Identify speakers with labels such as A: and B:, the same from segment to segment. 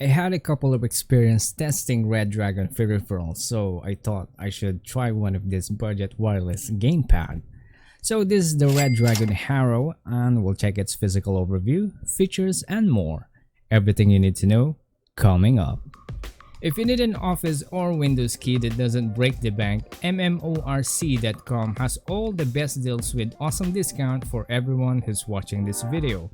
A: I had a couple of experience testing Redragon peripherals, so I thought I should try one of this budget wireless gamepad. So this is the Redragon Harrow, and we'll check its physical overview, features, and more. Everything you need to know coming up. If you need an office or Windows key that doesn't break the bank, macoyzkie.com has all the best deals with awesome discount for everyone who's watching this video.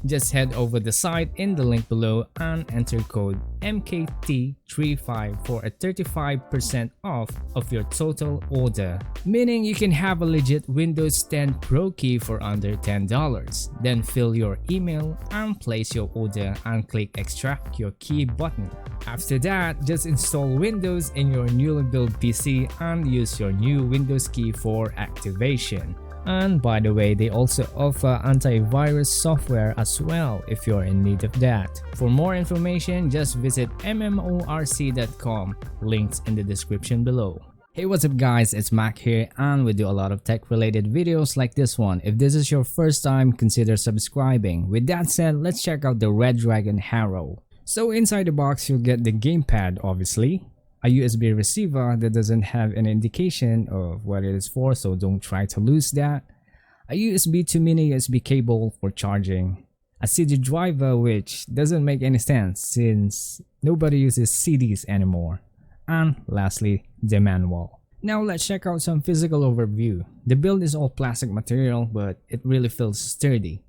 A: Just head over the site in the link below and enter code MKT35 for a 35% off of your total order. Meaning you can have a legit Windows 10 Pro key for under $10. Then fill your email and place your order and click extract your key button. After that, just install Windows in your newly built PC and use your new Windows key for activation. And by the way, they also offer antivirus software as well if you're in need of that. For more information, just visit macoyzkie.com, links in the description below. Hey, what's up guys, it's Mac here, and we do a lot of tech related videos like this one. If this is your first time, consider subscribing. With that said, let's check out the Redragon Harrow. So inside the box, you'll get the gamepad obviously, a USB receiver that doesn't have an indication of what it is for, so don't try to lose that, a USB to mini USB cable for charging, a CD driver which doesn't make any sense since nobody uses CDs anymore, and lastly the manual. Now let's check out some physical overview. The build is all plastic material, but it really feels sturdy.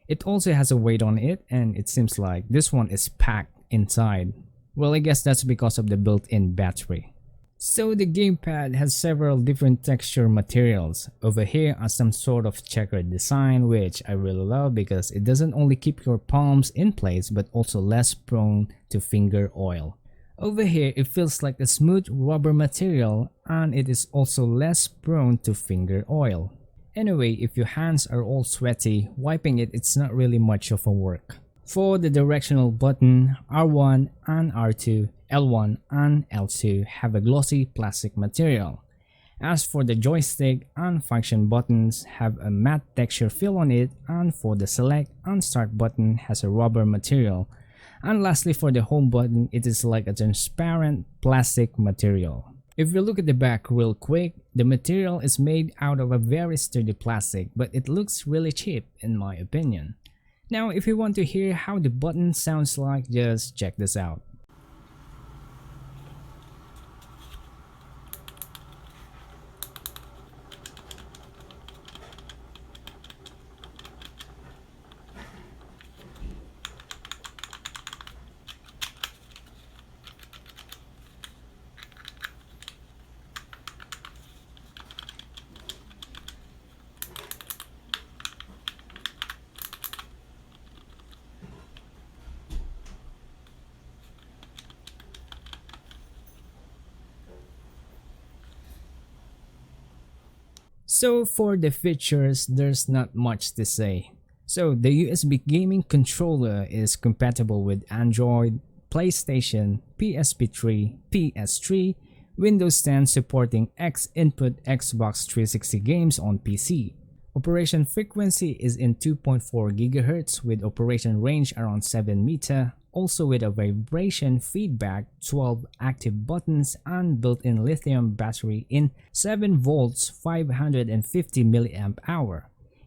A: It also has a weight on it, and it seems like this one is packed inside. Well, I guess that's because of the built-in battery. So the gamepad has several different texture materials. Over here are some sort of checkered design, which I really love because it doesn't only keep your palms in place but also less prone to finger oil. Over here it feels like a smooth rubber material, and it is also less prone to finger oil. Anyway, if your hands are all sweaty, wiping it's not really much of a work. For the directional button, R1 and R2, L1 and L2 have a glossy plastic material. As for the joystick and function buttons have a matte texture feel on it, and for the select and start button has a rubber material. And lastly, for the home button, it is like a transparent plastic material. If you look at the back real quick, the material is made out of a very sturdy plastic, but it looks really cheap in my opinion. Now, if you want to hear how the button sounds like, just check this out. So for the features, there's not much to say. So the USB gaming controller is compatible with Android, PlayStation, PSP3, PS3, Windows 10 supporting X-input Xbox 360 games on PC. Operation frequency is in 2.4 GHz with operation range around 7 meter, also with a vibration feedback, 12 active buttons, and built-in lithium battery in 7 volts 550 mAh.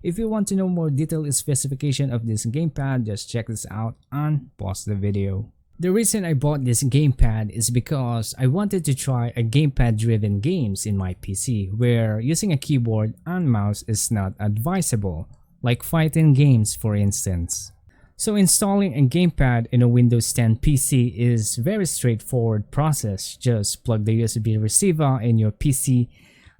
A: If you want to know more detailed specification of this gamepad, just check this out and pause the video. The reason I bought this gamepad is because I wanted to try a gamepad-driven games in my PC where using a keyboard and mouse is not advisable, like fighting games for instance. So installing a gamepad in a Windows 10 PC is very straightforward process. Just plug the USB receiver in your PC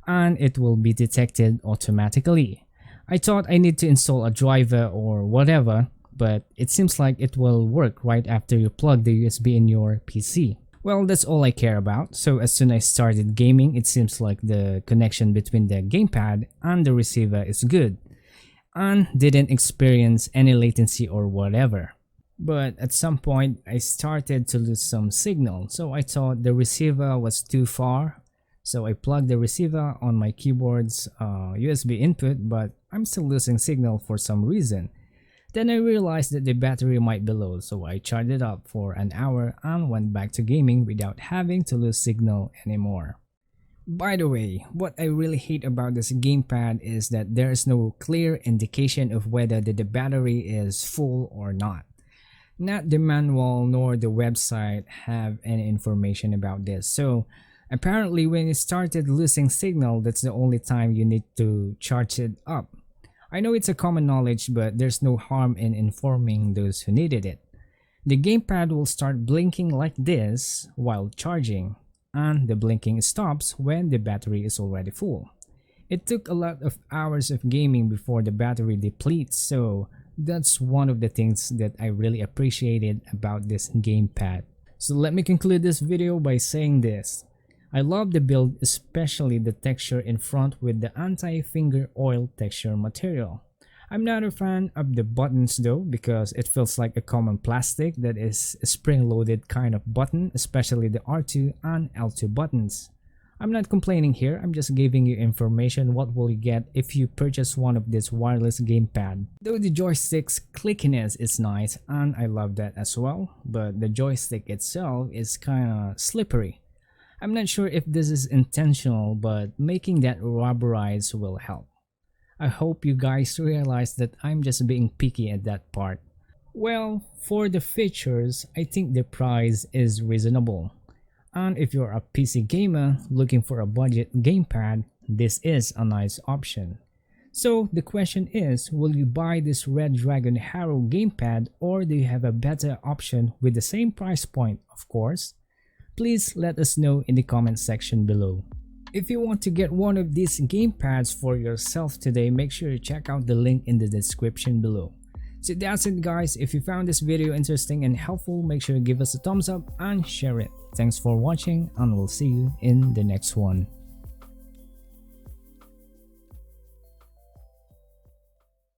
A: and it will be detected automatically. I thought I need to install a driver or whatever, but it seems like it will work right after you plug the USB in your PC. Well, that's all I care about. So as soon as I started gaming, it seems like the connection between the gamepad and the receiver is good, and didn't experience any latency or whatever. But at some point I started to lose some signal, so I thought the receiver was too far. So I plugged the receiver on my keyboard's USB input, but I'm still losing signal for some reason. Then I realized that the battery might be low, so I charged it up for an hour and went back to gaming without having to lose signal anymore. By the way, what I really hate about this gamepad is that there is no clear indication of whether the battery is full or not. Not the manual nor the website have any information about this, so apparently when it started losing signal, that's the only time you need to charge it up. I know it's a common knowledge, but there's no harm in informing those who needed it. The gamepad will start blinking like this while charging, and the blinking stops when the battery is already full. It took a lot of hours of gaming before the battery depletes, so that's one of the things that I really appreciated about this gamepad. So let me conclude this video by saying this. I love the build, especially the texture in front with the anti-finger oil texture material. I'm not a fan of the buttons though, because it feels like a common plastic that is a spring-loaded kind of button, especially the R2 and L2 buttons. I'm not complaining here, I'm just giving you information what will you get if you purchase one of this wireless gamepad. Though the joystick's clickiness is nice and I love that as well, but the joystick itself is kinda slippery. I'm not sure if this is intentional, but making that rubberized will help. I hope you guys realize that I'm just being picky at that part. Well, for the features, I think the price is reasonable. And if you're a PC gamer looking for a budget gamepad, this is a nice option. So the question is, will you buy this Redragon Harrow gamepad, or do you have a better option with the same price point, of course? Please let us know in the comment section below. If you want to get one of these gamepads for yourself today, make sure you check out the link in the description below. So that's it guys, if you found this video interesting and helpful, make sure to give us a thumbs up and share it. Thanks for watching and we'll see you in the next one.